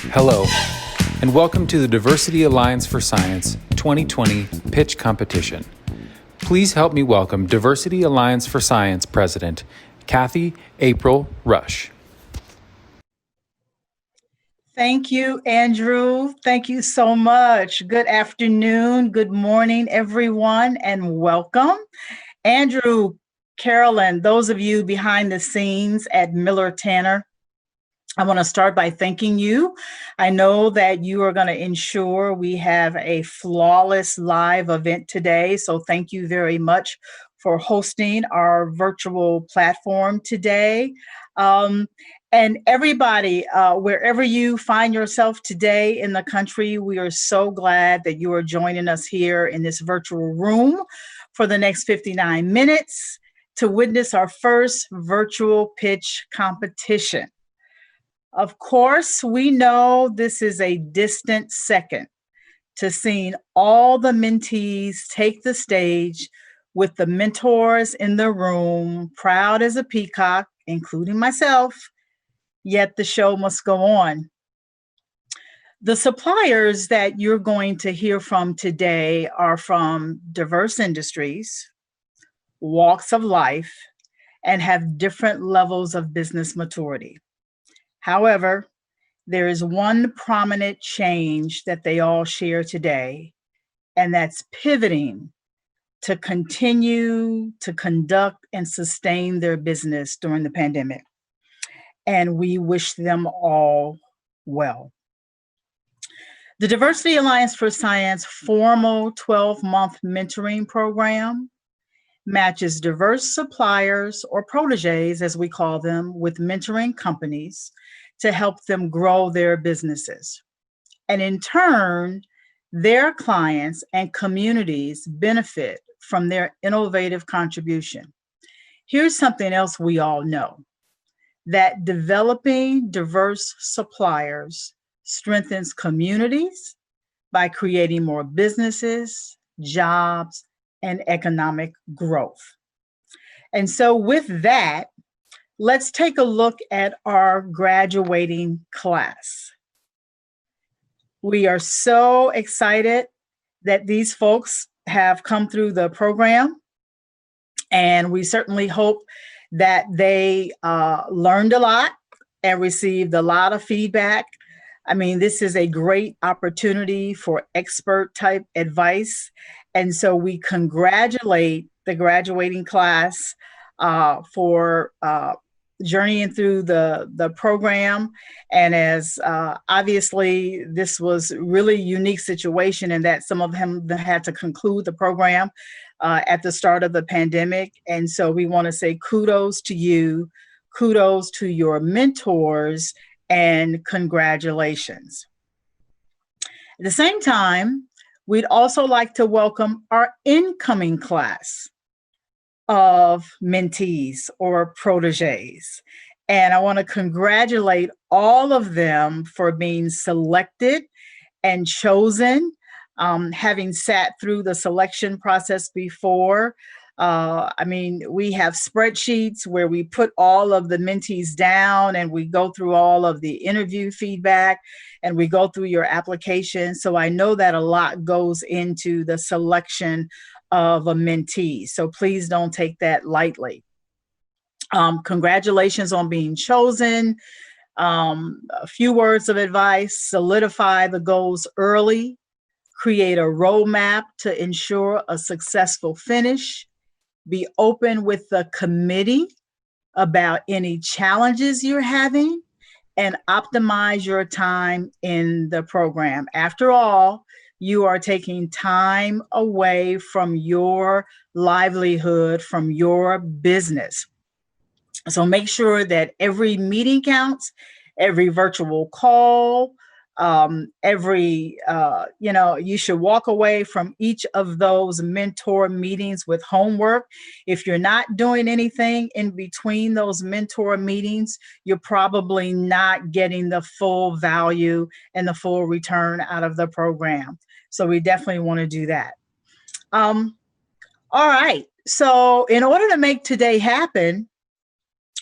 Hello, and welcome to the Diversity Alliance for Science 2020 Pitch Competition. Please help me welcome Diversity Alliance for Science President, Kathy April Rush. Thank you, Andrew. Thank you so much. Good afternoon, good morning, everyone, and welcome. Andrew, Carolyn, those of you behind the scenes at Miller Tanner, I want to start by thanking you. I know that you are going to ensure we have a flawless live event today, so thank you very much for hosting our virtual platform today. And everybody, wherever you find yourself today in the country, we are so glad that you are joining us here in this virtual room for the next 59 minutes to witness our first virtual pitch competition. Of course, we know this is a distant second to seeing all the mentees take the stage with the mentors in the room, proud as a peacock, including myself, yet the show must go on. The suppliers that you're going to hear from today are from diverse industries, walks of life, and have different levels of business maturity. However, there is one prominent change that they all share today, and that's pivoting to continue to conduct and sustain their business during the pandemic. And we wish them all well. The Diversity Alliance for Science formal 12-month mentoring program matches diverse suppliers or proteges, as we call them, with mentoring companies to help them grow their businesses. And in turn, their clients and communities benefit from their innovative contribution. Here's something else we all know, that developing diverse suppliers strengthens communities by creating more businesses, jobs, and economic growth. And so with that, let's take a look at our graduating class. We are so excited that these folks have come through the program, and we certainly hope that they learned a lot and received a lot of feedback. I mean, this is a great opportunity for expert type advice. And so we congratulate the graduating class for journeying through the program. And as obviously this was really unique situation in that some of them had to conclude the program at the start of the pandemic. And so we want to say kudos to you, kudos to your mentors, and congratulations. At the same time, we'd also like to welcome our incoming class of mentees or proteges. And I want to congratulate all of them for being selected and chosen, having sat through the selection process before. I mean, we have spreadsheets where we put all of the mentees down and we go through all of the interview feedback and we go through your application. So I know that a lot goes into the selection of a mentee. So please don't take that lightly. Congratulations on being chosen. A few words of advice: solidify the goals early, create a roadmap to ensure a successful finish, be open with the committee about any challenges you're having, and optimize your time in the program. After all, you are taking time away from your livelihood, from your business. So make sure that every meeting counts, every virtual call, you should walk away from each of those mentor meetings with homework. If you're not doing anything in between those mentor meetings, you're probably not getting the full value and the full return out of the program. So we definitely want to do that. Um, all right. So, in order to make today happen,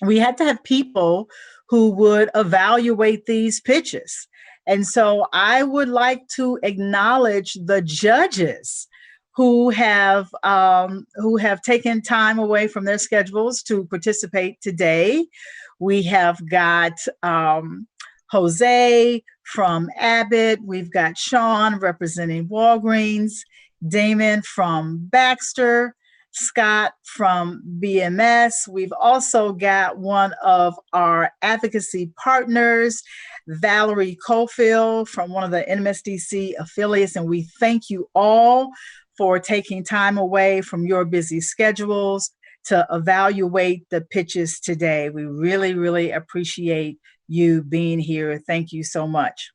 we had to have people who would evaluate these pitches. And so I would like to acknowledge the judges who have taken time away from their schedules to participate today. We have got Jose from Abbott. We've got Sean representing Walgreens, Damon from Baxter, Scott from BMS. We've also got one of our advocacy partners, Valerie Cofield from one of the NMSDC affiliates. And we thank you all for taking time away from your busy schedules to evaluate the pitches today. We really, really appreciate you being here. Thank you so much.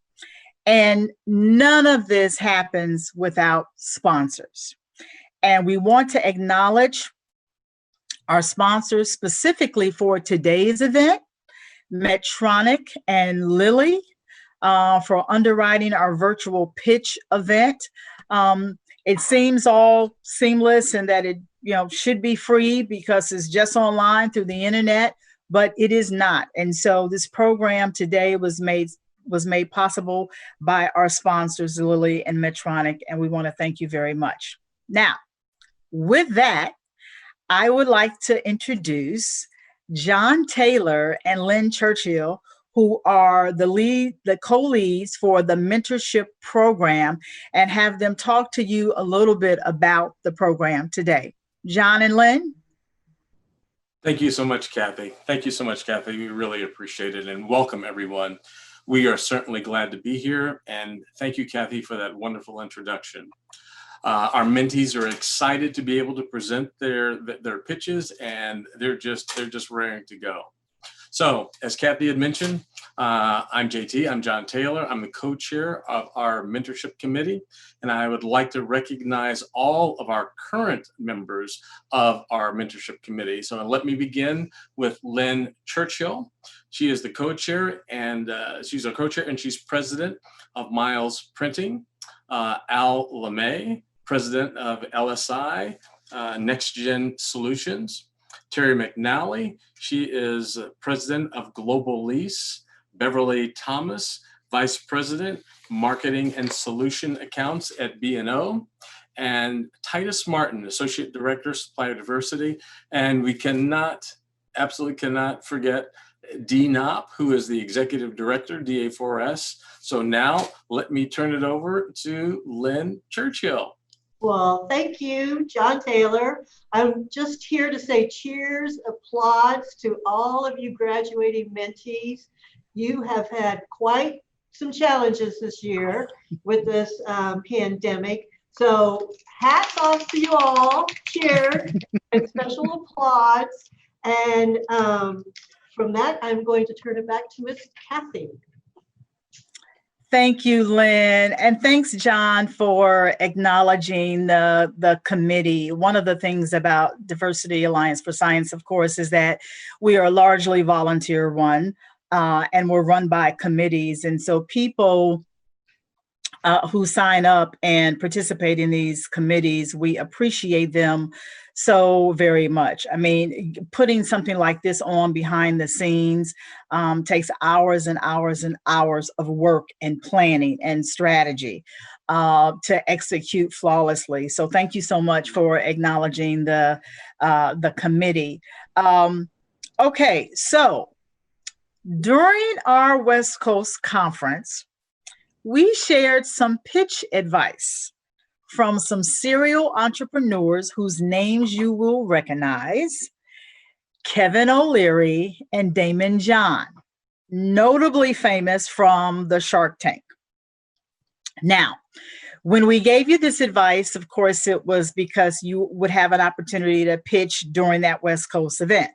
And none of this happens without sponsors. And we want to acknowledge our sponsors specifically for today's event, Medtronic and Lilly, for underwriting our virtual pitch event. It seems all seamless and that it should be free because it's just online through the internet, but it is not. And so this program today was made possible by our sponsors, Lilly and Medtronic, and we want to thank you very much. Now, with that, I would like to introduce John Taylor and Lynn Churchill, who are the co-leads for the mentorship program, and have them talk to you a little bit about the program today. John and Lynn? Thank you so much, Kathy. Thank you so much, Kathy. We really appreciate it, and welcome everyone. We are certainly glad to be here, and thank you, Kathy, for that wonderful introduction. Our mentees are excited to be able to present their pitches, and they're just raring to go. So, as Kathy had mentioned, I'm JT. I'm John Taylor. I'm the co-chair of our mentorship committee, and I would like to recognize all of our current members of our mentorship committee. So let me begin with Lynn Churchill. She is the co-chair, and she's a co-chair, and she's president of Miles Printing. Al LeMay, president of LSI, Next Gen Solutions. Terry McNally, she is president of Global Lease. Beverly Thomas, vice president, marketing and solution accounts at B&O. And Titus Martin, associate director, supplier diversity. And we absolutely cannot forget Dee Knopp, who is the executive director, DA4S. So now let me turn it over to Lynn Churchill. Well, thank you, John Taylor. I'm just here to say cheers, applause to all of you graduating mentees. You have had quite some challenges this year with this pandemic. So hats off to you all, cheers, and special applause. And from that, I'm going to turn it back to Miss Kathy. Thank you, Lynn. And thanks, John, for acknowledging the committee. One of the things about Diversity Alliance for Science, of course, is that we are largely volunteer run, and we're run by committees. And so people who sign up and participate in these committees, we appreciate them so very much. I mean, putting something like this on behind the scenes takes hours and hours and hours of work and planning and strategy to execute flawlessly. So thank you so much for acknowledging the committee. Okay, so during our West Coast conference, we shared some pitch advice from some serial entrepreneurs whose names you will recognize, Kevin O'Leary and Damon John, notably famous from the Shark Tank. Now, when we gave you this advice, of course, it was because you would have an opportunity to pitch during that West Coast event.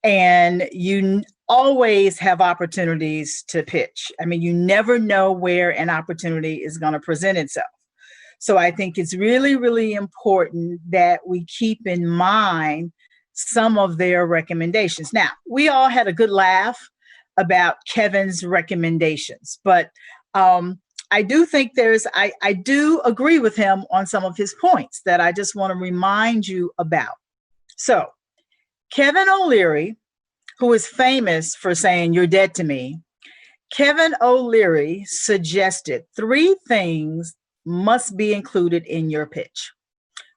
And you always have opportunities to pitch. I mean, you never know where an opportunity is going to present itself. So I think it's really, really important that we keep in mind some of their recommendations. Now, we all had a good laugh about Kevin's recommendations, but I do think I do agree with him on some of his points that I just want to remind you about. So, Kevin O'Leary, who is famous for saying, "You're dead to me," Kevin O'Leary suggested 3 things must be included in your pitch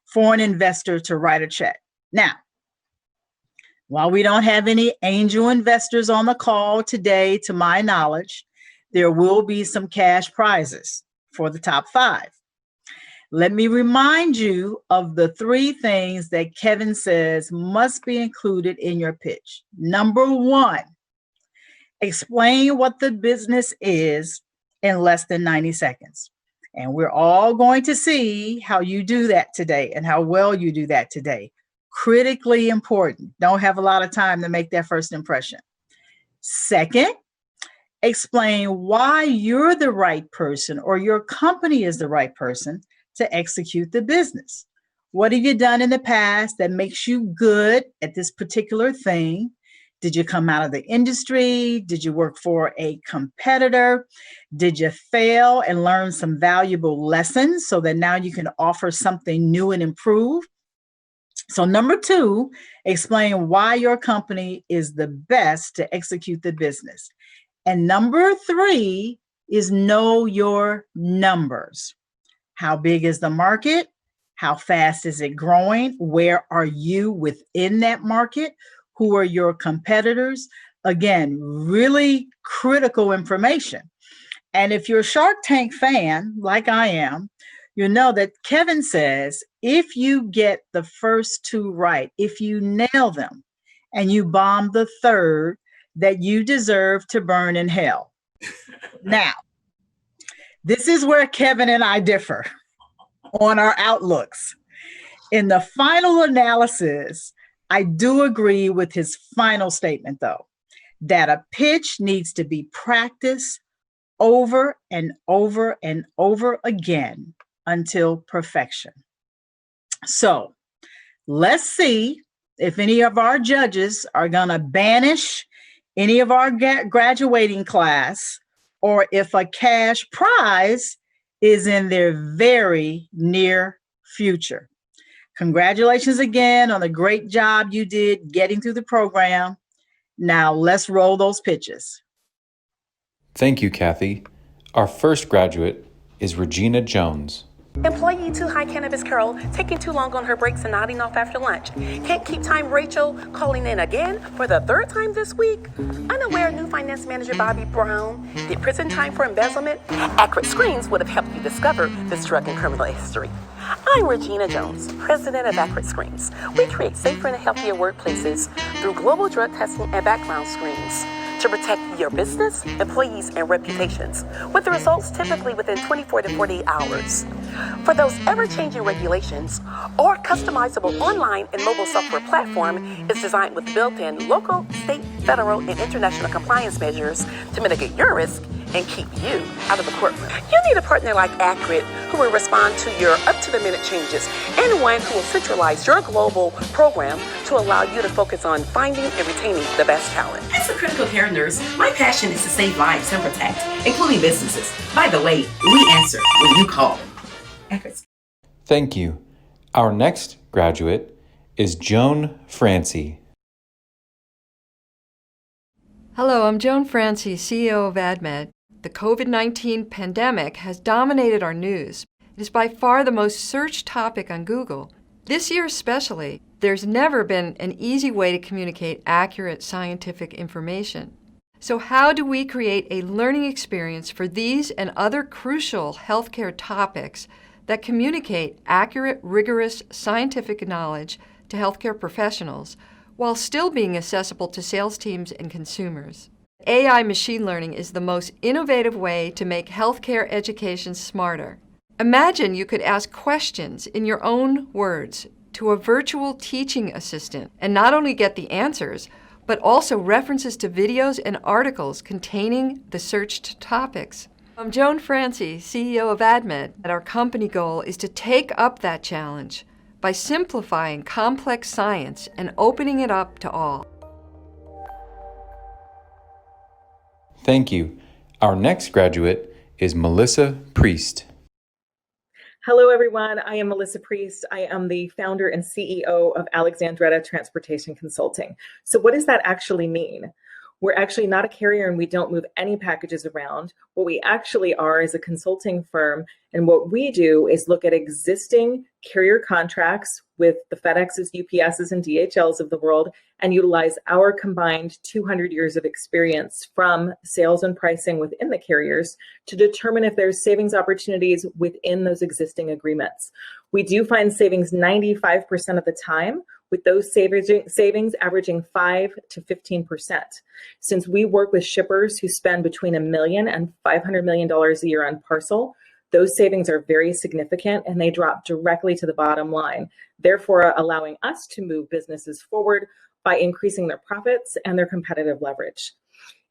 for an investor to write a check. Now, while we don't have any angel investors on the call today, to my knowledge, there will be some cash prizes for the top 5. Let me remind you of the 3 things that Kevin says must be included in your pitch. Number 1, explain what the business is in less than 90 seconds. And we're all going to see how you do that today and how well you do that today. Critically important. Don't have a lot of time to make that first impression. Second, explain why you're the right person or your company is the right person to execute the business. What have you done in the past that makes you good at this particular thing? Did you come out of the industry? Did you work for a competitor? Did you fail and learn some valuable lessons so that now you can offer something new and improved? So number 2, explain why your company is the best to execute the business. And number 3 is know your numbers. How big is the market? How fast is it growing? Where are you within that market? Who are your competitors? Again, really critical information. And if you're a Shark Tank fan, like I am, you know that Kevin says, if you get the first 2 right, if you nail them and you bomb the 3rd, that you deserve to burn in hell. Now, this is where Kevin and I differ on our outlooks. In the final analysis, I do agree with his final statement, though, that a pitch needs to be practiced over and over and over again until perfection. So let's see if any of our judges are going to banish any of our graduating class or if a cash prize is in their very near future. Congratulations again on the great job you did getting through the program. Now let's roll those pitches. Thank you, Kathy. Our first graduate is Regina Jones. Employee 2 High Cannabis Carol taking too long on her breaks and nodding off after lunch. Can't keep time Rachel calling in again for the 3rd time this week. Unaware new finance manager Bobby Brown did prison time for embezzlement. Accurate Screens would have helped you discover this drug and criminal history. I'm Regina Jones, president of Accurate Screens. We create safer and healthier workplaces through global drug testing and background screens to protect your business, employees, and reputations, with the results typically within 24 to 48 hours. For those ever-changing regulations, our customizable online and mobile software platform is designed with built-in local, state, federal, and international compliance measures to mitigate your risk and keep you out of the courtroom. You need a partner like Accurate who will respond to your up-to-the-minute changes and one who will centralize your global program to allow you to focus on finding and retaining the best talent. As a critical care nurse, my passion is to save lives and protect, including businesses. By the way, we answer when you call. Accurate. Thank you. Our next graduate is Joan Francie. Hello, I'm Joan Francie, CEO of AdMed. The COVID-19 pandemic has dominated our news. It is by far the most searched topic on Google. This year especially, there's never been an easy way to communicate accurate scientific information. So how do we create a learning experience for these and other crucial healthcare topics that communicate accurate, rigorous scientific knowledge to healthcare professionals while still being accessible to sales teams and consumers? AI machine learning is the most innovative way to make healthcare education smarter. Imagine you could ask questions in your own words to a virtual teaching assistant and not only get the answers, but also references to videos and articles containing the searched topics. I'm Joan Francie, CEO of AdMed, and our company goal is to take up that challenge by simplifying complex science and opening it up to all. Thank you. Our next graduate is Melissa Priest. Hello, everyone. I am Melissa Priest. I am the founder and CEO of Alexandretta Transportation Consulting. So what does that actually mean? We're actually not a carrier and we don't move any packages around. What we actually are is a consulting firm. And what we do is look at existing carrier contracts with the FedExes, UPSs, and DHLs of the world and utilize our combined 200 years of experience from sales and pricing within the carriers to determine if there's savings opportunities within those existing agreements. We do find savings 95% of the time, with those savings averaging 5 to 15%. Since we work with shippers who spend between $1 million and $500 million a year on parcel, those savings are very significant and they drop directly to the bottom line, therefore allowing us to move businesses forward by increasing their profits and their competitive leverage.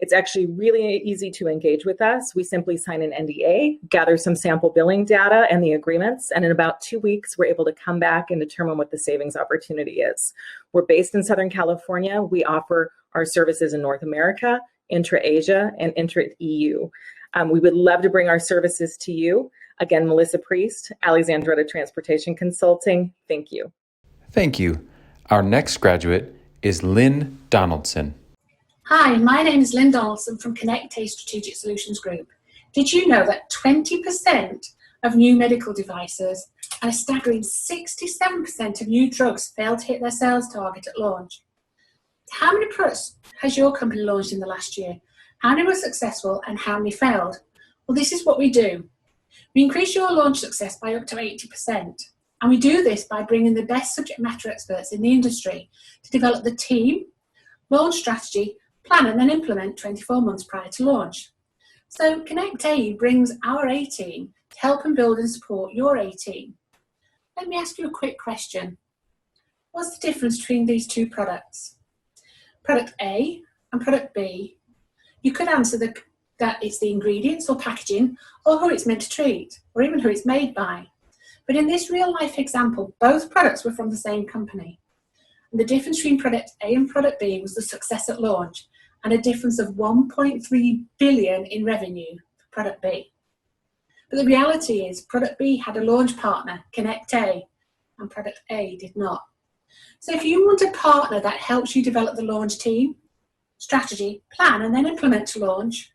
It's actually really easy to engage with us. We simply sign an NDA, gather some sample billing data and the agreements, and in about 2 weeks, we're able to come back and determine what the savings opportunity is. We're based in Southern California. We offer our services in North America, intra-Asia, and intra-EU. We would love to bring our services to you. Again, Melissa Priest, Alexandretta Transportation Consulting. Thank you. Thank you. Our next graduate is Lynn Donaldson. Hi, my name is Lynn Donaldson from Mentee Strategic Solutions Group. Did you know that 20% of new medical devices and a staggering 67% of new drugs fail to hit their sales target at launch? How many products has your company launched in the last year? How many were successful and how many failed? Well, this is what we do. We increase your launch success by up to 80%. And we do this by bringing the best subject matter experts in the industry to develop the team, launch strategy, plan and then implement 24 months prior to launch. So Mentee brings our A team to help and build and support your A team. Let me ask you a quick question. What's the difference between these two products? Product A and product B. You could answer that it's the ingredients or packaging or who it's meant to treat or even who it's made by. But in this real life example, both products were from the same company. And the difference between product A and product B was the success at launch and a difference of 1.3 billion in revenue for product B. But the reality is product B had a launch partner, Mentee, and product A did not. So if you want a partner that helps you develop the launch team, strategy, plan, and then implement to launch,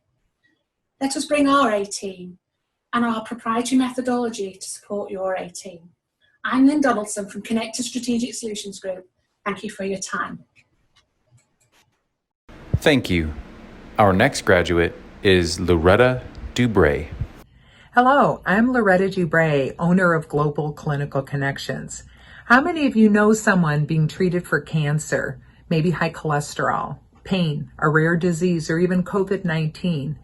let us bring our A team and our proprietary methodology to support your A team. I'm Lynn Donaldson from Mentee Strategic Solutions Group. Thank you for your time. Thank you. Our next graduate is Loretta Dubray. Hello, I'm Loretta Dubray, owner of Global Clinical Connections. How many of you know someone being treated for cancer, maybe high cholesterol, pain, a rare disease, or even COVID-19?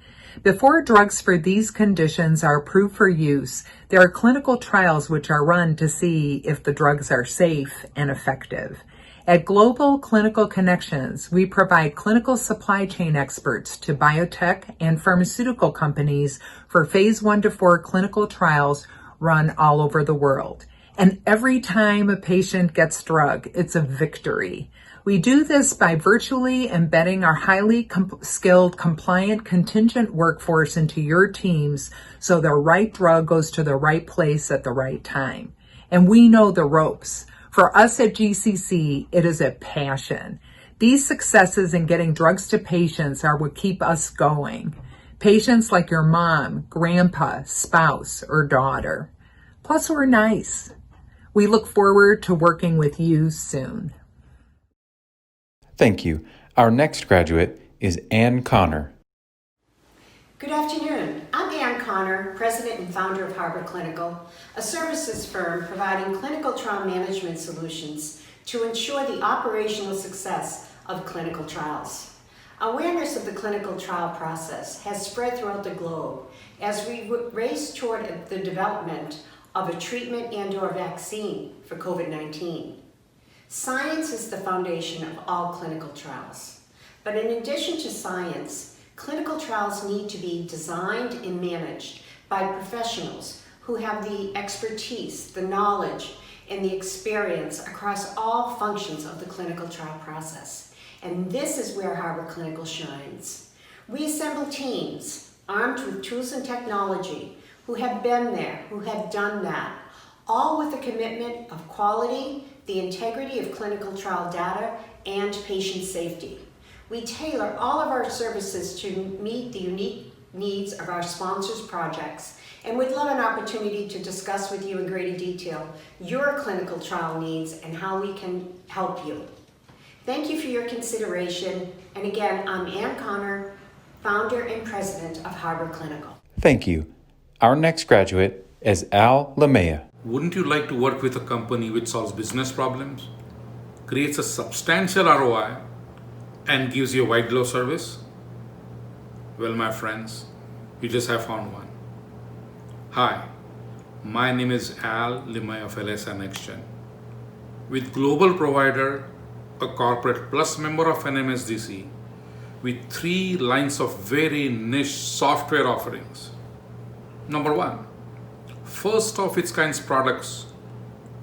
Before drugs for these conditions are approved for use, there are clinical trials which are run to see if the drugs are safe and effective. At Global Clinical Connections, we provide clinical supply chain experts to biotech and pharmaceutical companies for phase 1 to 4 clinical trials run all over the world. And every time a patient gets drug, it's a victory. We do this by virtually embedding our highly skilled, compliant, contingent workforce into your teams so the right drug goes to the right place at the right time. And we know the ropes. For us at GCC, it is a passion. These successes in getting drugs to patients are what keep us going. Patients like your mom, grandpa, spouse, or daughter. Plus, we're nice. We look forward to working with you soon. Thank you. Our next graduate is Ann Connor. Good afternoon. I'm Ann Connor, President and founder of Harbor Clinical, a services firm providing clinical trial management solutions to ensure the operational success of clinical trials. Awareness of the clinical trial process has spread throughout the globe as we race toward the development of a treatment and/or vaccine for COVID-19. Science is the foundation of all clinical trials. But in addition to science, clinical trials need to be designed and managed by professionals who have the expertise, the knowledge, and the experience across all functions of the clinical trial process. And this is where Harbor Clinical shines. We assemble teams armed with tools and technology, who have been there, who have done that, all with the commitment of quality, the integrity of clinical trial data, and patient safety. We tailor all of our services to meet the unique needs of our sponsors' projects, and we'd love an opportunity to discuss with you in greater detail your clinical trial needs and how we can help you. Thank you for your consideration. And again, I'm Ann Connor, founder and president of Harbor Clinical. Thank you. Our next graduate is Al Lamea. Wouldn't you like to work with a company which solves business problems, creates a substantial ROI, and gives you a white glove service? Well, my friends, you just have found one. Hi, my name is Al Lamea of LSI NextGen. With global provider, a corporate plus member of an MSDC, with 3 lines of very niche software offerings. Number 1, first of its kinds products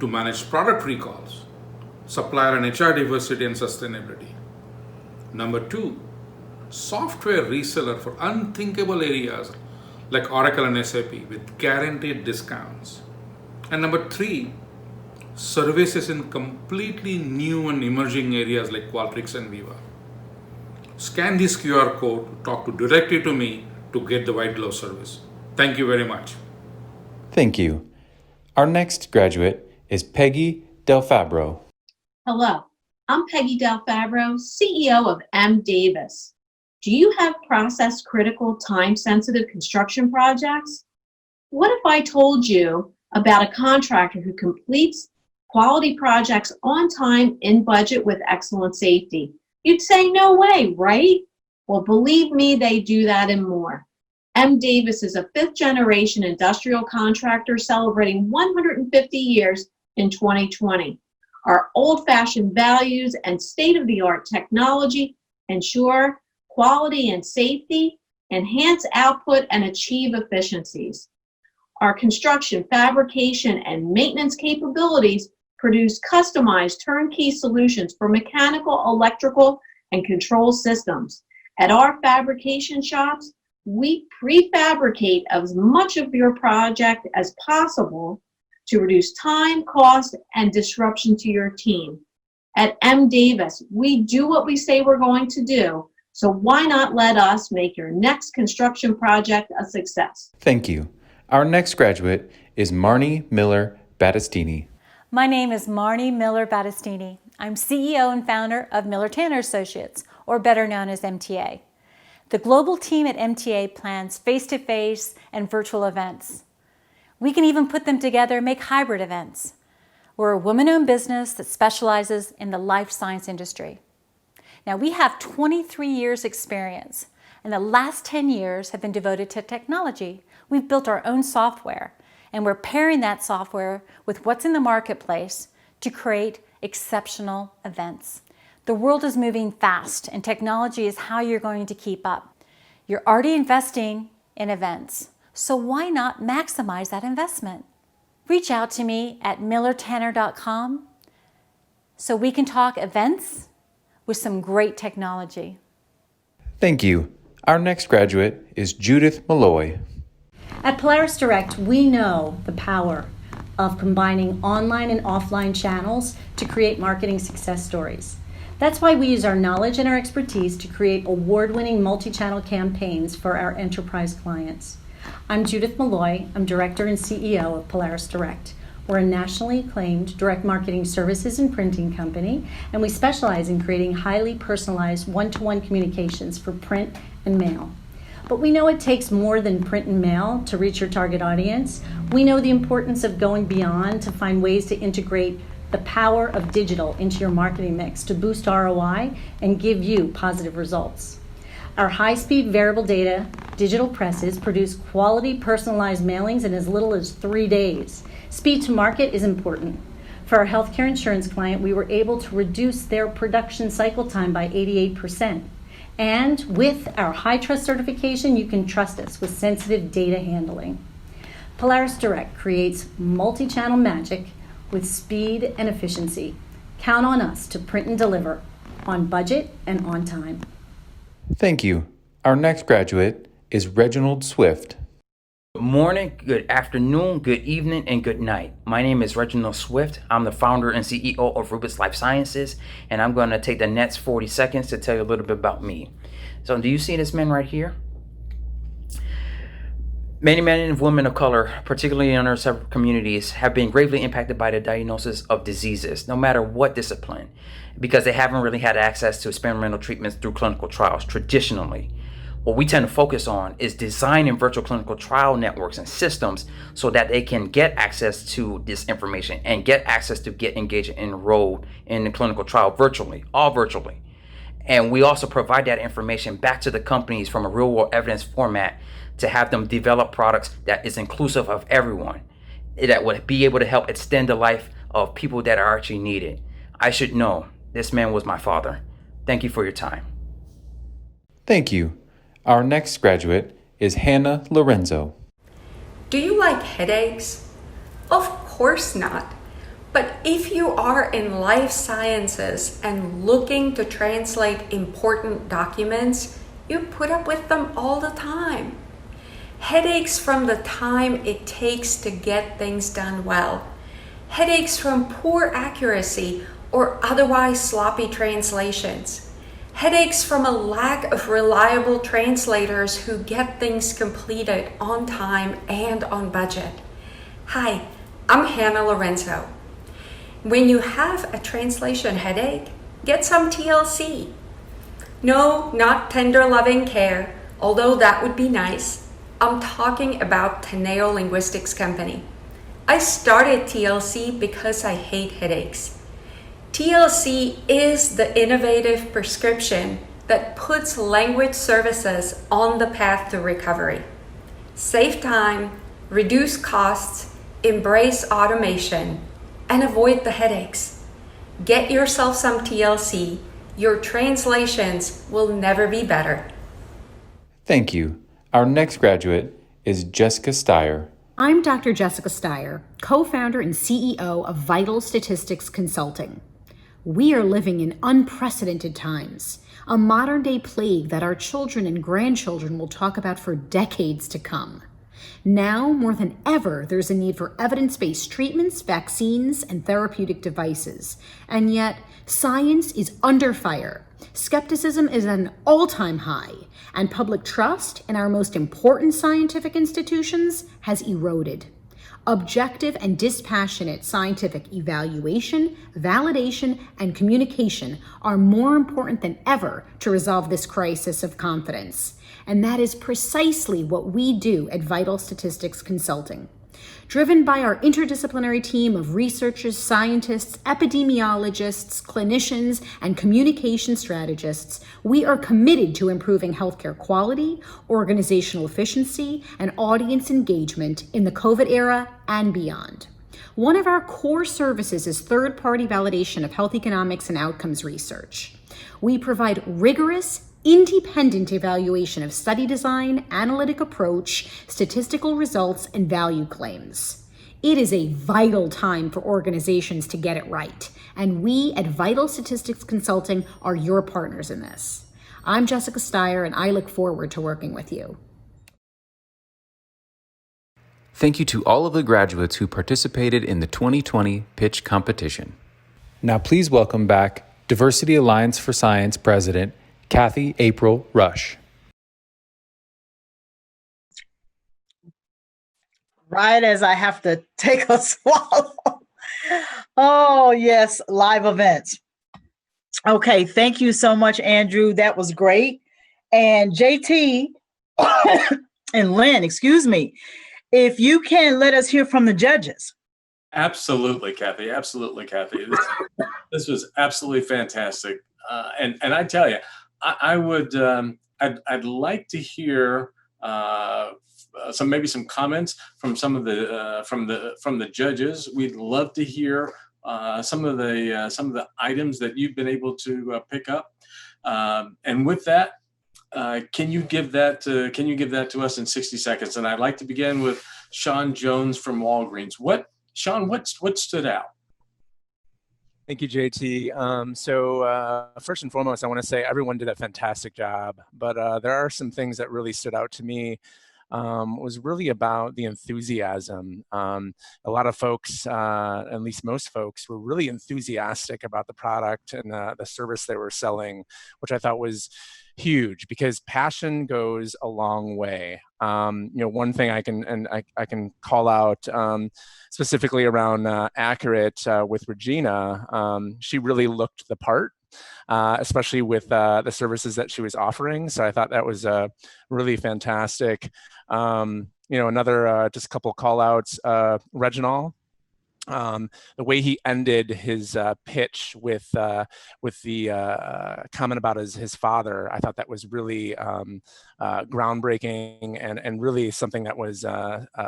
to manage product recalls, supplier and HR diversity and sustainability. Number 2, software reseller for unthinkable areas like Oracle and SAP with guaranteed discounts. And number 3, services in completely new and emerging areas like Qualtrics and Viva. Scan this QR code to talk directly to me to get the white glove service. Thank you very much. Thank you. Our next graduate is Peggy Del Fabro. Hello, I'm Peggy Del Fabro, CEO of M. Davis. Do you have process critical, time-sensitive construction projects? What if I told you about a contractor who completes quality projects on time, in budget, with excellent safety? You'd say, no way, right? Well, believe me, they do that and more. M. Davis is a 5th-generation industrial contractor celebrating 150 years in 2020. Our old-fashioned values and state-of-the-art technology ensure quality and safety, enhance output, and achieve efficiencies. Our construction, fabrication, and maintenance capabilities produce customized turnkey solutions for mechanical, electrical, and control systems. At our fabrication shops, we prefabricate as much of your project as possible to reduce time, cost, and disruption to your team. At M. Davis, we do what we say we're going to do, so why not let us make your next construction project a success? Thank you. Our next graduate is Marnie Miller Battistini. My name is Marnie Miller Battistini. I'm CEO and founder of Miller Tanner Associates, or better known as MTA. The global team at MTA plans face-to-face and virtual events. We can even put them together and make hybrid events. We're a woman-owned business that specializes in the life science industry. Now, we have 23 years experience, and the last 10 years have been devoted to technology. We've built our own software, and we're pairing that software with what's in the marketplace to create exceptional events. The world is moving fast, and technology is how you're going to keep up. You're already investing in events, so why not maximize that investment? Reach out to me at millertanner.com so we can talk events with some great technology. Thank you. Our next graduate is Judith Malloy. At Polaris Direct, we know the power of combining online and offline channels to create marketing success stories. That's why we use our knowledge and our expertise to create award-winning multi-channel campaigns for our enterprise clients. I'm Judith Malloy. I'm Director and CEO of Polaris Direct. We're a nationally acclaimed direct marketing services and printing company, and we specialize in creating highly personalized one-to-one communications for print and mail. But we know it takes more than print and mail to reach your target audience. We know the importance of going beyond to find ways to integrate the power of digital into your marketing mix to boost ROI and give you positive results. Our high-speed variable data digital presses produce quality personalized mailings in as little as 3 days. Speed to market is important. For our healthcare insurance client, we were able to reduce their production cycle time by 88%. And with our high trust certification, you can trust us with sensitive data handling. Polaris Direct creates multi-channel magic with speed and efficiency. Count on us to print and deliver on budget and on time. Thank you. Our next graduate is Reginald Swift. Good morning, good afternoon, good evening, and good night. My name is Reginald Swift. I'm the founder and CEO of Rubis Life Sciences, and I'm going to take the next 40 seconds to tell you a little bit about me. So do you see this man right here? Many men and women of color, particularly in underserved communities, have been gravely impacted by the diagnosis of diseases, no matter what discipline, because they haven't really had access to experimental treatments through clinical trials traditionally. What we tend to focus on is designing virtual clinical trial networks and systems so that they can get access to this information and get access to get engaged and enrolled in the clinical trial virtually, all virtually. And we also provide that information back to the companies from a real world evidence format to have them develop products that is inclusive of everyone, that would be able to help extend the life of people that are actually needed. I should know this man was my father. Thank you for your time. Thank you. Our next graduate is Hannah Lorenzo. Do you like headaches? Of course not. But if you are in life sciences and looking to translate important documents, you put up with them all the time. Headaches from the time it takes to get things done well. Headaches from poor accuracy or otherwise sloppy translations. Headaches from a lack of reliable translators who get things completed on time and on budget. Hi, I'm Hannah Lorenzo. When you have a translation headache, get some TLC. No, not tender loving care, although that would be nice. I'm talking about Teneo Linguistics Company. I started TLC because I hate headaches. TLC is the innovative prescription that puts language services on the path to recovery. Save time, reduce costs, embrace automation, and avoid the headaches. Get yourself some TLC. Your translations will never be better. Thank you. Our next graduate is Jessica Steyer. I'm Dr. Jessica Steyer, co-founder and CEO of Vital Statistics Consulting. We are living in unprecedented times, a modern-day plague that our children and grandchildren will talk about for decades to come. Now, more than ever, there's a need for evidence-based treatments, vaccines, and therapeutic devices. And yet, science is under fire. Skepticism is at an all-time high, and public trust in our most important scientific institutions has eroded. Objective and dispassionate scientific evaluation, validation, and communication are more important than ever to resolve this crisis of confidence. And that is precisely what we do at Vital Statistics Consulting. Driven by our interdisciplinary team of researchers, scientists, epidemiologists, clinicians, and communication strategists, we are committed to improving healthcare quality, organizational efficiency, and audience engagement in the COVID era and beyond. One of our core services is third-party validation of health economics and outcomes research. We provide rigorous, independent evaluation of study design, analytic approach, statistical results, and value claims. It is a vital time for organizations to get it right, and we at Vital Statistics Consulting are your partners in this. I'm Jessica Steyer, and I look forward to working with you. Thank you to all of the graduates who participated in the 2020 pitch competition. Now please welcome back Diversity Alliance for Science President Kathy April Rush. Right as I have to take a swallow. Oh, yes, live events. Okay, thank you so much, Andrew. That was great. And JT and Lynn, excuse me, if you can let us hear from the judges. Absolutely, Kathy. Absolutely, Kathy. This was absolutely fantastic. And I tell you, I would, I'd like to hear some comments from some of the from the judges. We'd love to hear some of the items that you've been able to pick up. And with that, can you give that to us in 60 seconds? And I'd like to begin with Sean Jones from Walgreens. Sean, what stood out? Thank you, JT. First and foremost, I want to say everyone did a fantastic job, but there are some things that really stood out to me. Was really about the enthusiasm. A lot of folks, at least most folks, were really enthusiastic about the product and the service they were selling, which I thought was huge because passion goes a long way. One thing I can call out specifically around Accurate with Regina. She really looked the part. Especially with the services that she was offering. So I thought that was really fantastic. Another just a couple call outs, Reginald. The way he ended his pitch with the comment about his father, I thought that was really groundbreaking and really something that was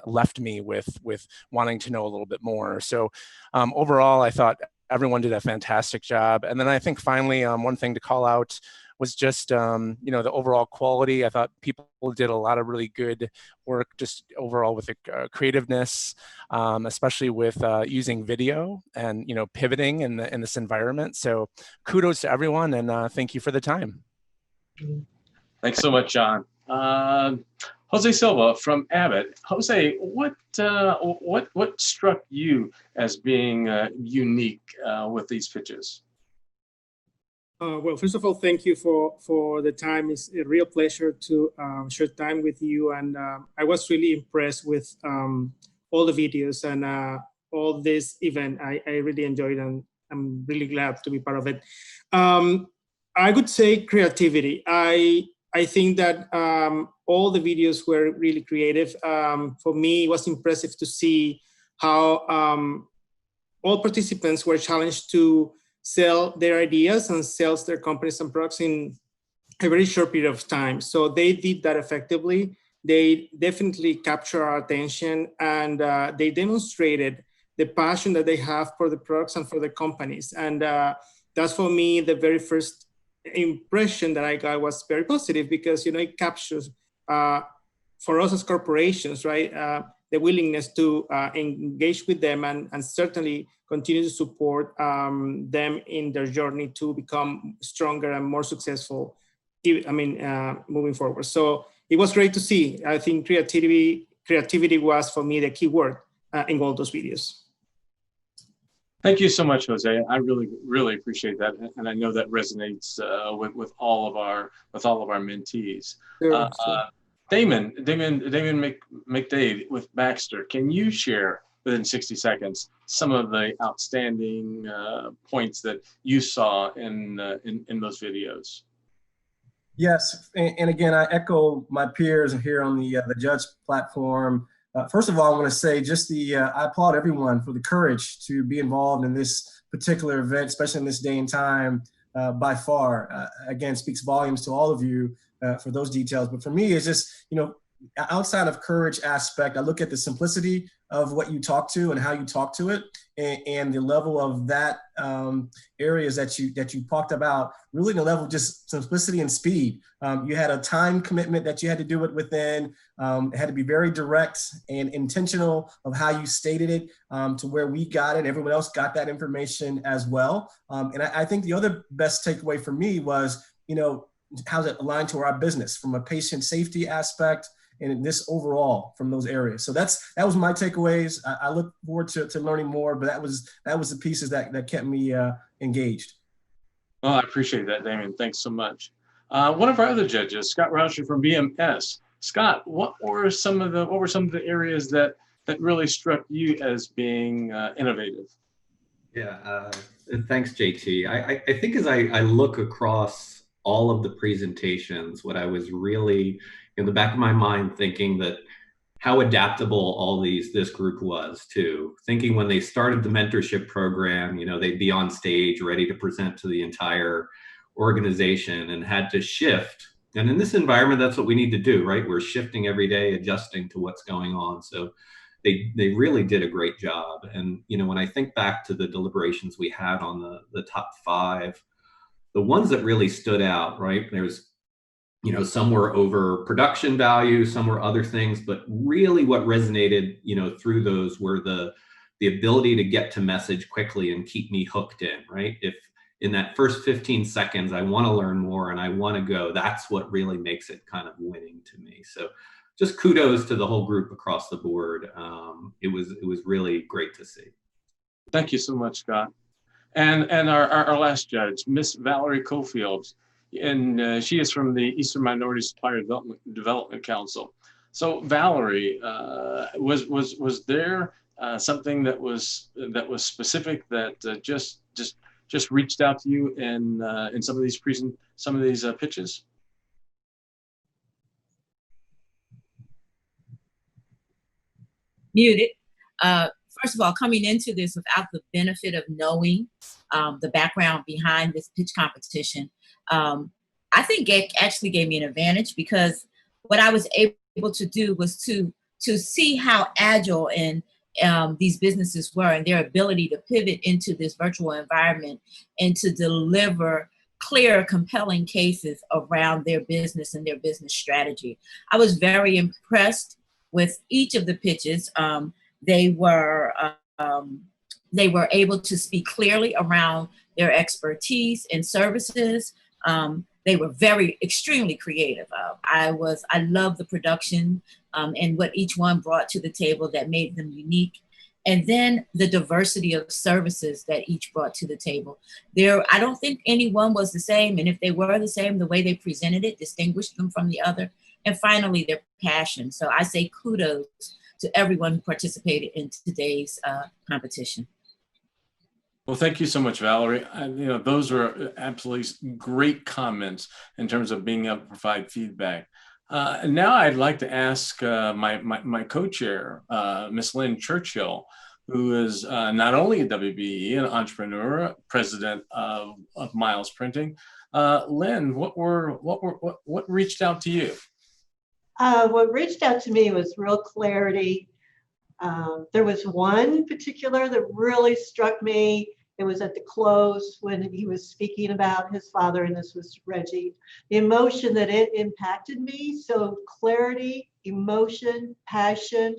left me with wanting to know a little bit more. So overall, I thought everyone did a fantastic job. And then I think finally, one thing to call out was just, the overall quality. I thought people did a lot of really good work just overall with the creativeness, especially with using video and, pivoting in this environment. So kudos to everyone and thank you for the time. Thanks so much, John. Jose Silva from Abbott. Jose, what struck you as being unique with these pitches? Well, first of all, thank you for the time. It's a real pleasure to share time with you. And I was really impressed with all the videos and all this event. I really enjoyed it and I'm really glad to be part of it. I would say creativity. I think that all the videos were really creative. For me, it was impressive to see how all participants were challenged to sell their ideas and sell their companies and products in a very short period of time. So they did that effectively. They definitely captured our attention and they demonstrated the passion that they have for the products and for the companies. And that's for me, the very first impression that I got was very positive because, it captures for us as corporations, right? The willingness to engage with them and certainly continue to support them in their journey to become stronger and more successful, moving forward. So it was great to see. I think creativity was for me the key word in all those videos. Thank you so much, Jose. I really, really appreciate that, and I know that resonates with all of our mentees. Sure. Damon McDade with Baxter. Can you share within 60 seconds some of the outstanding points that you saw in those videos? Yes, and again, I echo my peers here on the Judge platform. First of all, I want to say I applaud everyone for the courage to be involved in this particular event, especially in this day and time. By far, again, speaks volumes to all of you for those details. But for me, it's just, outside of courage aspect, I look at the simplicity of what you talk to and how you talk to it, and the level of that areas that you talked about, really the level of just simplicity and speed. You had a time commitment that you had to do it within. It had to be very direct and intentional of how you stated it to where we got it. Everyone else got that information as well. And I think the other best takeaway for me was, how's it aligned to our business from a patient safety aspect and this overall from those areas. So that was my takeaways. I look forward to learning more, but that was the pieces that kept me engaged. Well, I appreciate that, Damon. Thanks so much. One of our other judges, Scott Rauscher from BMS. Scott, what were some of the areas that really struck you as being innovative? Yeah, thanks, JT. I think as I look across all of the presentations, what I was really in the back of my mind thinking that how adaptable all this group was to thinking when they started the mentorship program, they'd be on stage ready to present to the entire organization and had to shift. And in this environment, that's what we need to do, right? We're shifting every day, adjusting to what's going on. So they really did a great job. And, when I think back to the deliberations we had on the top 5, the ones that really stood out, right? There's, some were over production value, some were other things, but really what resonated, through those were the the ability to get to message quickly and keep me hooked in, right? If in that first 15 seconds, I want to learn more and I want to go, that's what really makes it kind of winning to me. So just kudos to the whole group across the board. It was really great to see. Thank you so much, Scott. And our last judge, Miss Valerie Cofield, and she is from the Eastern Minority Supplier Development Council. So Valerie, was there something that was specific that just reached out to you in some of these pitches? Muted. First of all, coming into this without the benefit of knowing the background behind this pitch competition, I think it actually gave me an advantage, because what I was able to do was to see how agile and these businesses were, and their ability to pivot into this virtual environment and to deliver clear, compelling cases around their business and their business strategy. I was very impressed with each of the pitches. They were able to speak clearly around their expertise and services. They were extremely creative. I love the production and what each one brought to the table that made them unique. And then the diversity of services that each brought to the table. I don't think anyone was the same. And if they were the same, the way they presented it distinguished them from the other. And finally, their passion. So I say kudos to everyone who participated in today's competition. Well, thank you so much, Valerie. Those were absolutely great comments in terms of being able to provide feedback. And now I'd like to ask my co-chair, Miss Lynn Churchill, who is not only a WBE, an entrepreneur, president of Miles Printing. Lynn, what reached out to you? What reached out to me was real clarity. There was one particular that really struck me. It was at the close when he was speaking about his father, and this was Reggie. The emotion that it impacted me. So clarity, emotion, passion,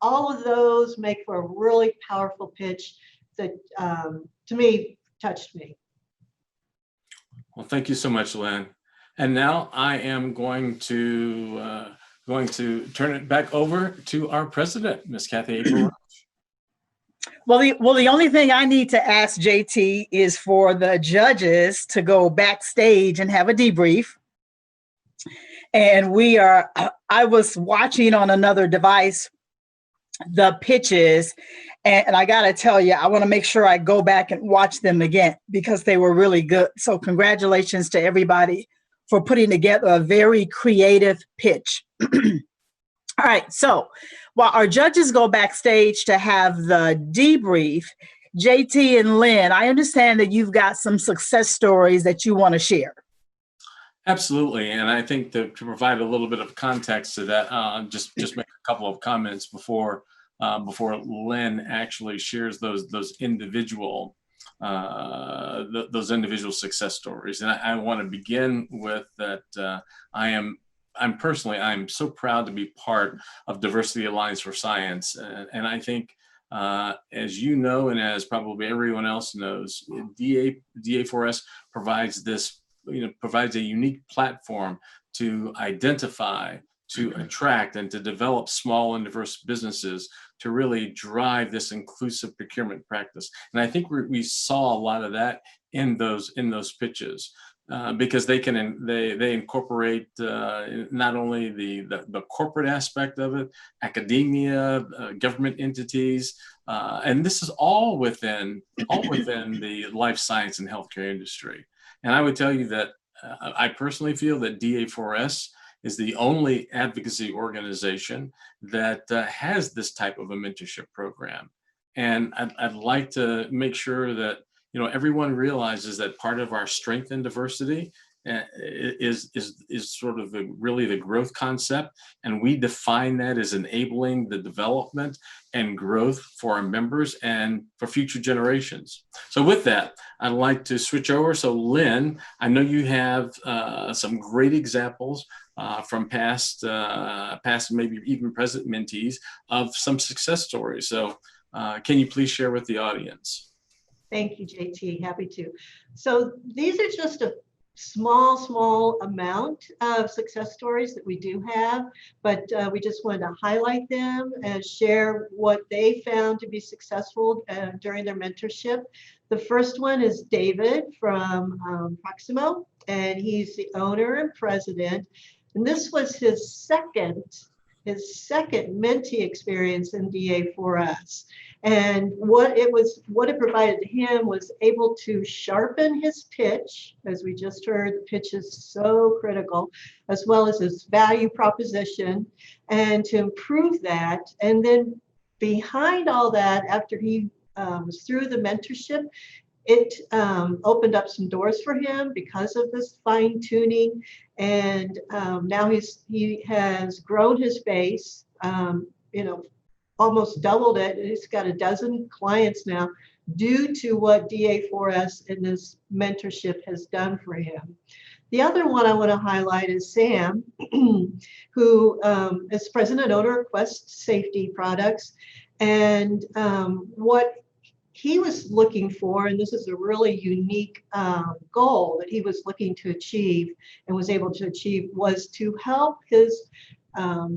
all of those make for a really powerful pitch that, to me, touched me. Well, thank you so much, Lynn. And now I am going to turn it back over to our president, Ms. Kathy April. Well, the only thing I need to ask JT is for the judges to go backstage and have a debrief. And I was watching on another device the pitches, and I got to tell you, I want to make sure I go back and watch them again because they were really good. So congratulations to everybody for putting together a very creative pitch. All right, so while our judges go backstage to have the debrief, JT and Lynn, I understand that you've got some success stories that you want to share. Absolutely, and I think to provide a little bit of context to that, just make a couple of comments before Lynn actually shares those individual success stories. And I want to begin with that. I'm so proud to be part of Diversity Alliance for Science, and I think, as you know, and as probably everyone else knows, DA4S provides a unique platform to identify, to attract, and to develop small and diverse businesses to really drive this inclusive procurement practice. And I think we saw a lot of that in those pitches. Because they incorporate not only the corporate aspect of it, academia, government entities, and this is all within the life science and healthcare industry. And I would tell you that I personally feel that DA4S is the only advocacy organization that has this type of a mentorship program. And I'd like to make sure that everyone realizes that part of our strength and diversity is sort of really the growth concept, and we define that as enabling the development and growth for our members and for future generations. So with that, I'd like to switch over. So Lynn, I know you have some great examples from past maybe even present mentees of some success stories. So Can you please share with the audience? Thank you, JT. Happy to. So these are just a small amount of success stories that we do have, but we just wanted to highlight them and share what they found to be successful during their mentorship. The first one is David from Proximo, and he's the owner and president. And this was his second Mentee experience in DA4S. And what it provided to him was able to sharpen his pitch, as we just heard, the pitch is so critical, as well as his value proposition, and to improve that. And then behind all that, after he was through the mentorship, it opened up some doors for him because of this fine tuning. And now he has grown his base, almost doubled it. He's got a dozen clients now due to what DA4S and this mentorship has done for him. The other one I want to highlight is Sam, who is president and owner of Quest Safety Products. And what he was looking for, and this is a really unique goal that he was looking to achieve and was able to achieve, was to help his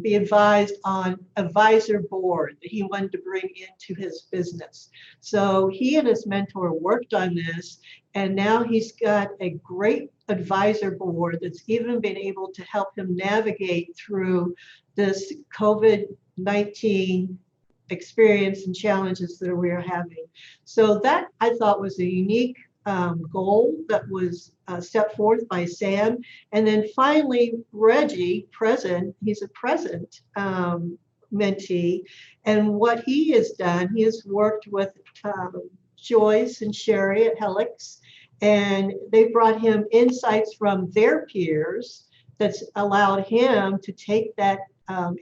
be advised on advisor board that he wanted to bring into his business. So he and his mentor worked on this, and now he's got a great advisor board that's even been able to help him navigate through this COVID-19 experience and challenges that we are having. So that I thought was a unique goal that was set forth by Sam. And then finally, Reggie, he's a present mentee. And what he has done, he has worked with Joyce and Sherry at Helix, and they brought him insights from their peers that's allowed him to take that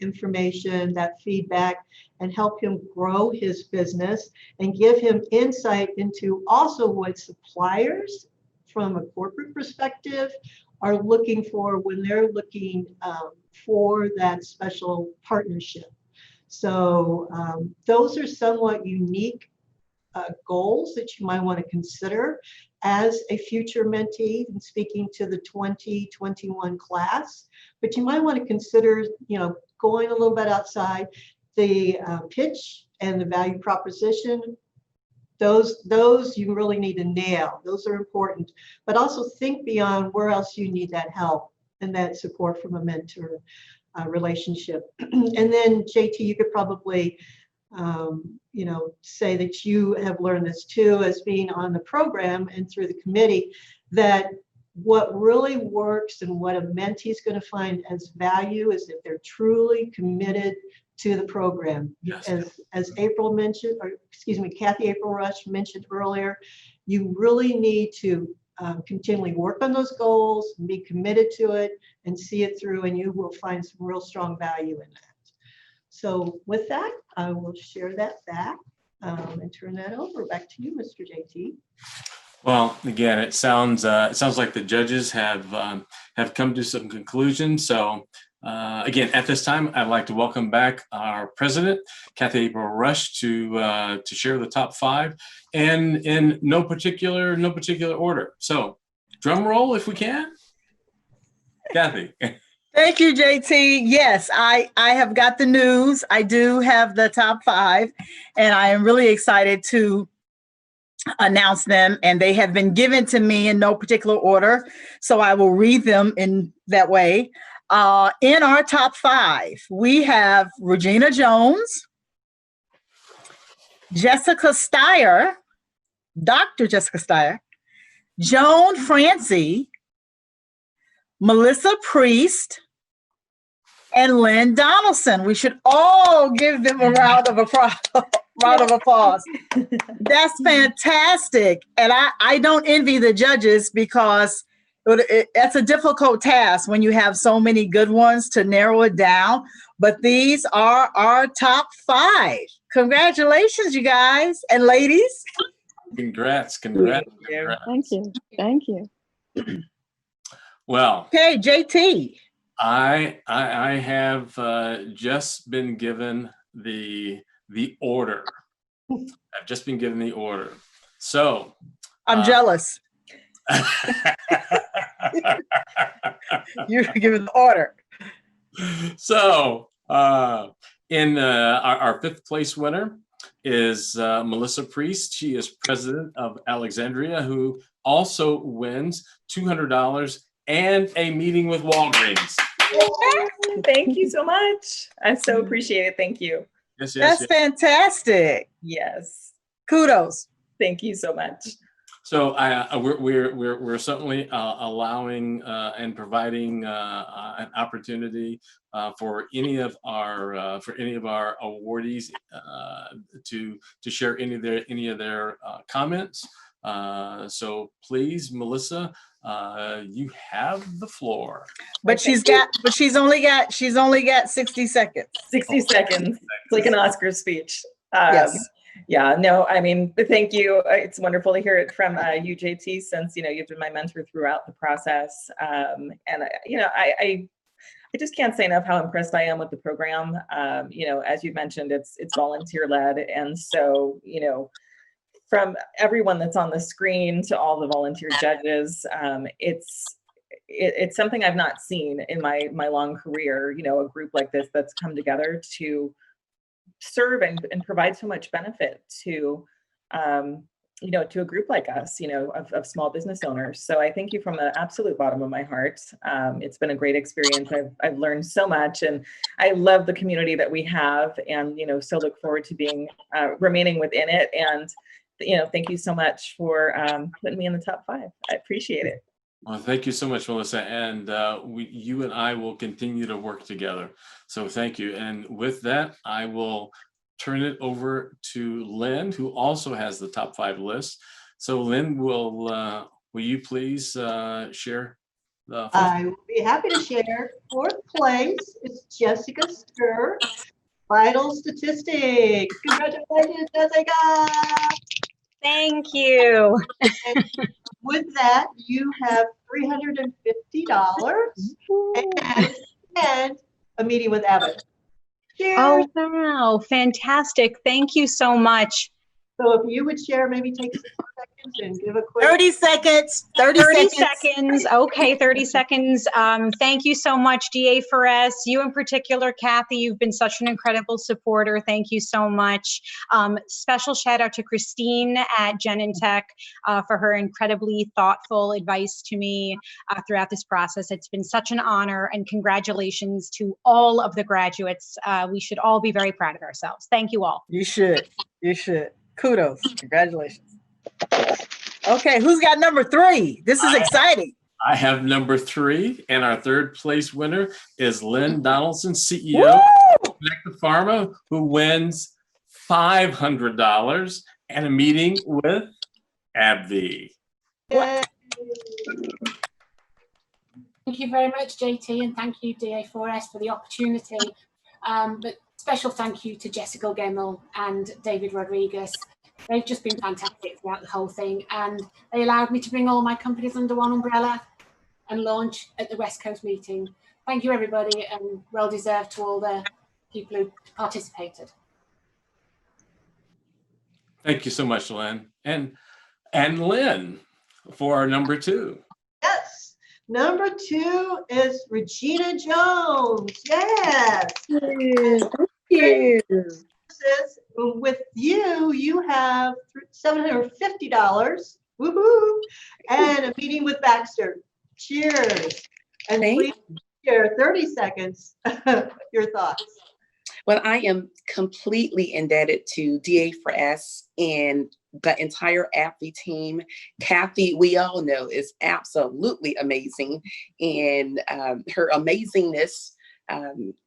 information, that feedback, and help him grow his business and give him insight into also what suppliers from a corporate perspective are looking for when they're looking for that special partnership. So those are somewhat unique goals that you might want to consider as a future mentee and speaking to the 2021 class. But you might want to consider, going a little bit outside the pitch and the value proposition. Those you really need to nail. Those are important. But also think beyond where else you need that help and that support from a mentor relationship. And then JT, you could probably say that you have learned this too, as being on the program and through the committee, that what really works and what a mentee is going to find as value is if they're truly committed to the program. Yes. As April mentioned, or excuse me, Kathy April Rush mentioned earlier, you really need to continually work on those goals, be committed to it, and see it through, and you will find some real strong value in that. So with that, I will share that back and turn that over back to you, Mr. JT. Well, again, it sounds like the judges have come to some conclusions. So again, at this time, I'd like to welcome back our president, Kathy April Rush, to share the top 5, and in no particular order. So, drum roll if we can, Kathy. Thank you, JT. Yes, I have got the news. I do have the top 5, and I am really excited to announce them, and they have been given to me in no particular order, so I will read them in that way. In our top 5, we have Regina Jones, Jessica Steyer, Dr. Jessica Steyer, Joan Francie, Melissa Priest, and Lynn Donaldson. We should all give them a round of applause. That's fantastic. And I don't envy the judges, because that's a difficult task when you have so many good ones to narrow it down. But these are our top 5. Congratulations, you guys and ladies. Congrats. Thank you. Well, okay, JT. I have just been given the order I've just been given the order. So I'm jealous. You're given the order. So in our fifth place winner is Melissa Priest. She is president of Alexandria, who also wins $200 and a meeting with Walgreens. Thank you so much. I so appreciate it. Thank you. Yes, That's fantastic. Yes. Kudos. Thank you so much. So we're certainly allowing and providing an opportunity for any of our awardees to share any of their comments. So please, Melissa, you have the floor. But she's only got 60 seconds. 60 seconds. It's like an Oscar speech. Yes. Yeah, no, I mean, thank you. It's wonderful to hear it from you, JT, since, you've been my mentor throughout the process. And, I just can't say enough how impressed I am with the program. As you mentioned, it's volunteer led. And so, from everyone that's on the screen to all the volunteer judges, it's something I've not seen in my long career, a group like this that's come together to serve and provide so much benefit to to a group like us, of small business owners. So I thank you from the absolute bottom of my heart. It's been a great experience. I've learned so much, and I love the community that we have, and so look forward to being remaining within it. And thank you so much for putting me in the top 5. I appreciate it. Well, thank you so much, Melissa. And you and I will continue to work together. So thank you. And with that, I will turn it over to Lynn, who also has the top 5 list. So Lynn, will you please share the 4th? I will be happy to share. 4th place is Jessica Stir, Vital Statistics. Congratulations, Jessica. Thank you. With that, you have $350 and a meeting with Abbott. Cheers. Oh, wow. Fantastic. Thank you so much. So if you would share, maybe take 6 seconds and give a quick 30 seconds. 30 seconds. Okay, 30 seconds. Thank you so much, DA4S. You in particular, Kathy, you've been such an incredible supporter. Thank you so much. Special shout out to Christine at Genentech for her incredibly thoughtful advice to me throughout this process. It's been such an honor, and congratulations to all of the graduates. We should all be very proud of ourselves. Thank you all. You should. You should. Kudos. Congratulations. Okay, who's got number 3? This is exciting. I have number 3, and our 3rd place winner is Lynn Donaldson, CEO of Connected Pharma, who wins $500 and a meeting with AbbVie. Thank you very much, JT, and thank you, DA4S, for the opportunity. But special thank you to Jessica Gemmell and David Rodriguez. They've just been fantastic throughout the whole thing, and they allowed me to bring all my companies under one umbrella and launch at the West Coast meeting. Thank you, everybody, and well deserved to all the people who participated. Thank you so much, Lynn. And Lynn, for our number 2. Yes. Number 2 is Regina Jones. Yes. Thank you. With you, you have $750. Woohoo! And a meeting with Baxter. Cheers. And please share 30 seconds your thoughts. Well, I am completely indebted to DA4S and the entire AbbVie team. Kathy, we all know, is absolutely amazing, and her amazingness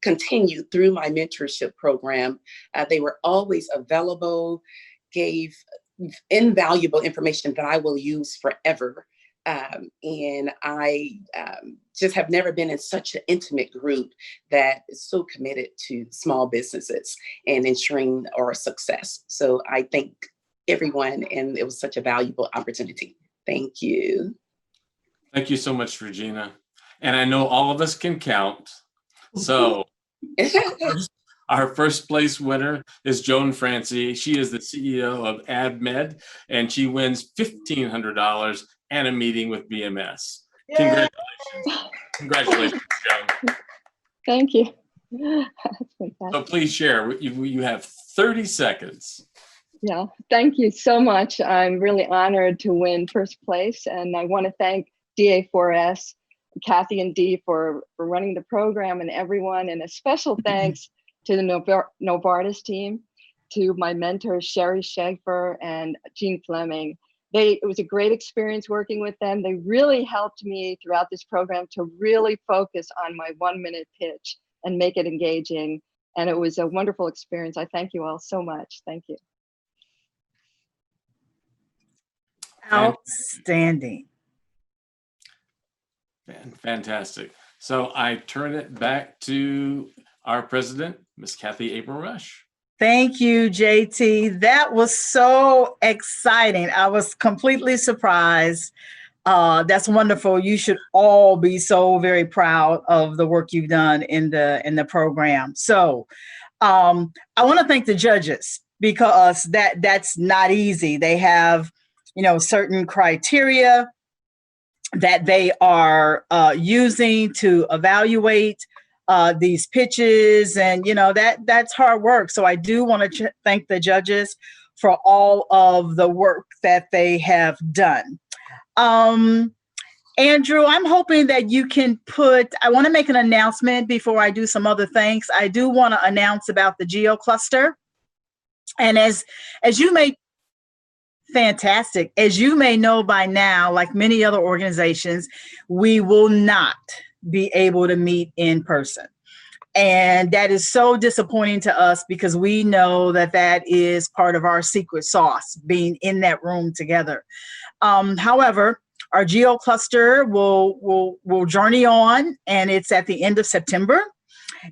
continued through my mentorship program. They were always available, gave invaluable information that I will use forever. And I just have never been in such an intimate group that is so committed to small businesses and ensuring our success. So I thank everyone, and it was such a valuable opportunity. Thank you. Thank you so much, Regina. And I know all of us can count. So Our first place winner is Joan Francie. She is the CEO of AdMed, and she wins $1,500 and a meeting with BMS. Yay. Congratulations, Joan. Thank you. So please share. You have 30 seconds. Yeah, thank you so much. I'm really honored to win first place, and I want to thank DA4S, Kathy and Dee for running the program, and everyone, and a special thanks to the Novartis team, to my mentors, Sherry Schaefer and Jean Fleming. It was a great experience working with them. They really helped me throughout this program to really focus on my 1-minute pitch and make it engaging. And it was a wonderful experience. I thank you all so much. Thank you. Outstanding. Fantastic. So I turn it back to our president, Ms. Kathy Abram-Rush. Thank you, JT. That was so exciting. I was completely surprised. That's wonderful. You should all be so very proud of the work you've done in the program. So I want to thank the judges, because that's not easy. They have, certain criteria that they are using to evaluate these pitches, and that's hard work. So I do want to thank the judges for all of the work that they have done. Andrew, I'm hoping that you can I want to make an announcement before I do some other things. I do want to announce about the Geo Cluster. And as you may Fantastic. As you may know by now, like many other organizations, we will not be able to meet in person. And that is so disappointing to us, because we know that is part of our secret sauce, being in that room together. However, our Geo Cluster will journey on, and it's at the end of September.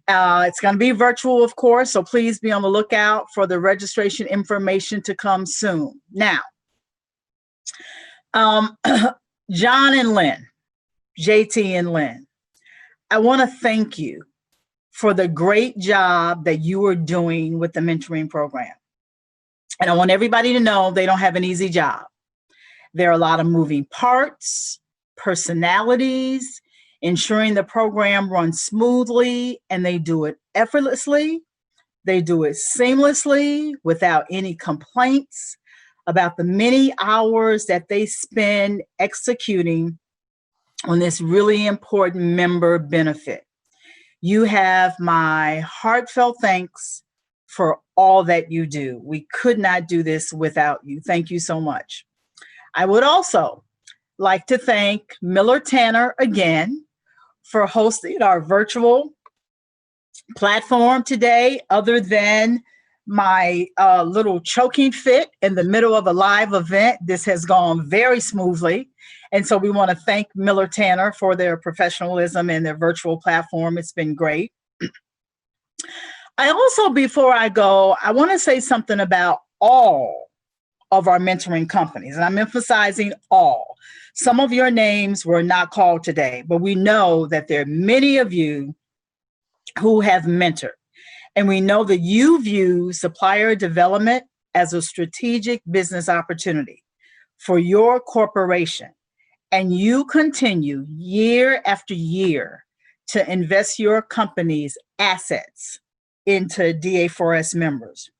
It's going to be virtual, of course, so please be on the lookout for the registration information to come soon. Now, John and Lynn, JT and Lynn, I want to thank you for the great job that you are doing with the mentoring program. And I want everybody to know they don't have an easy job. There are a lot of moving parts, personalities, ensuring the program runs smoothly, and they do it effortlessly. They do it seamlessly without any complaints about the many hours that they spend executing on this really important member benefit. You have my heartfelt thanks for all that you do. We could not do this without you. Thank you so much. I would also like to thank Miller Tanner again for hosting our virtual platform today. Other than my little choking fit in the middle of a live event, this has gone very smoothly. And so we want to thank Miller Tanner for their professionalism and their virtual platform. It's been great. I also, before I go, I want to say something about all of our mentoring companies, and I'm emphasizing all. Some of your names were not called today, but we know that there are many of you who have mentored, and we know that you view supplier development as a strategic business opportunity for your corporation, and you continue year after year to invest your company's assets into DA4S members.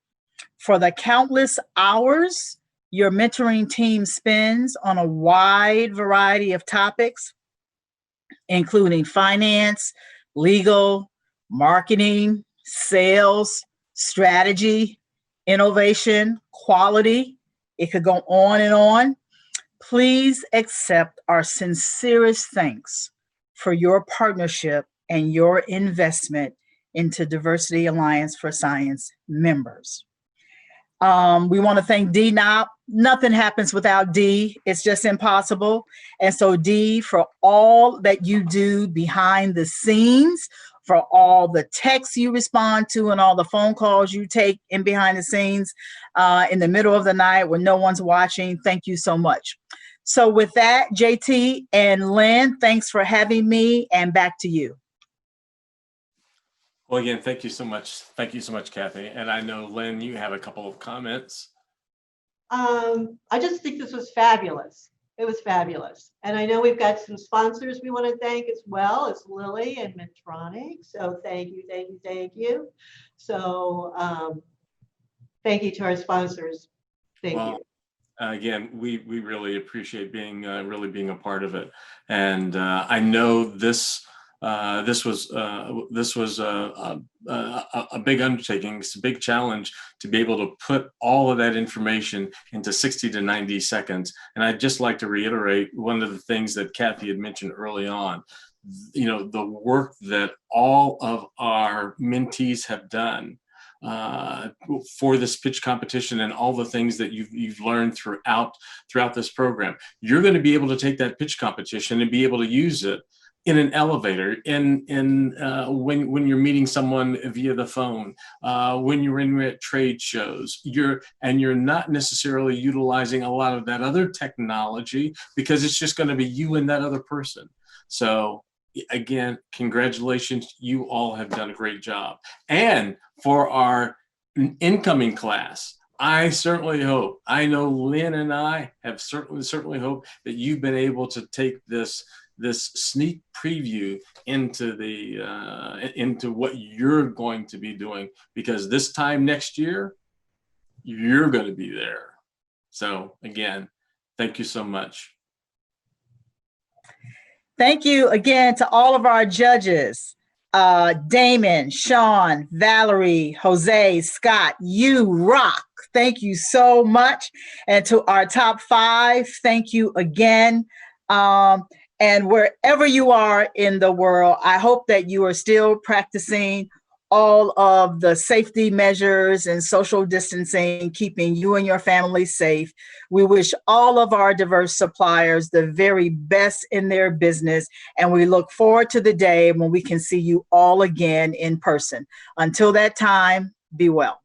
For the countless hours your mentoring team spends on a wide variety of topics, including finance, legal, marketing, sales, strategy, innovation, quality, it could go on and on. Please accept our sincerest thanks for your partnership and your investment into Diversity Alliance for Science members. We want to thank Dee. Now, nothing happens without Dee. It's just impossible. And so Dee, for all that you do behind the scenes, for all the texts you respond to and all the phone calls you take in behind the scenes in the middle of the night when no one's watching, thank you so much. So with that, JT and Lynn, thanks for having me, and back to you. Well, again, thank you so much. Thank you so much, Kathy. And I know, Lynn, you have a couple of comments. I just think this was fabulous. It was fabulous. And I know we've got some sponsors we want to thank as well as Lily and Medtronic. So thank you, thank you, thank you. So thank you to our sponsors. Thank you. Again, we really appreciate being a part of it. And I know this was a big undertaking. It's a big challenge to be able to put all of that information into 60 to 90 seconds. And I'd just like to reiterate one of the things that Kathy had mentioned early on. You know, the work that all of our mentees have done for this pitch competition and all the things that you've learned throughout this program. You're going to be able to take that pitch competition and be able to use it in an elevator, when you're meeting someone via the phone, when you're in at trade shows, you're not necessarily utilizing a lot of that other technology because it's just going to be you and that other person. So again, congratulations, you all have done a great job. And for our incoming class, I certainly hope, I know Lynn and I have certainly hope that you've been able to take this sneak preview into into what you're going to be doing, because this time next year, you're going to be there. So again, thank you so much. Thank you again to all of our judges, Damon, Sean, Valerie, Jose, Scott, you rock. Thank you so much. And to our top 5, thank you again. And wherever you are in the world, I hope that you are still practicing all of the safety measures and social distancing, keeping you and your family safe. We wish all of our diverse suppliers the very best in their business, and we look forward to the day when we can see you all again in person. Until that time, be well.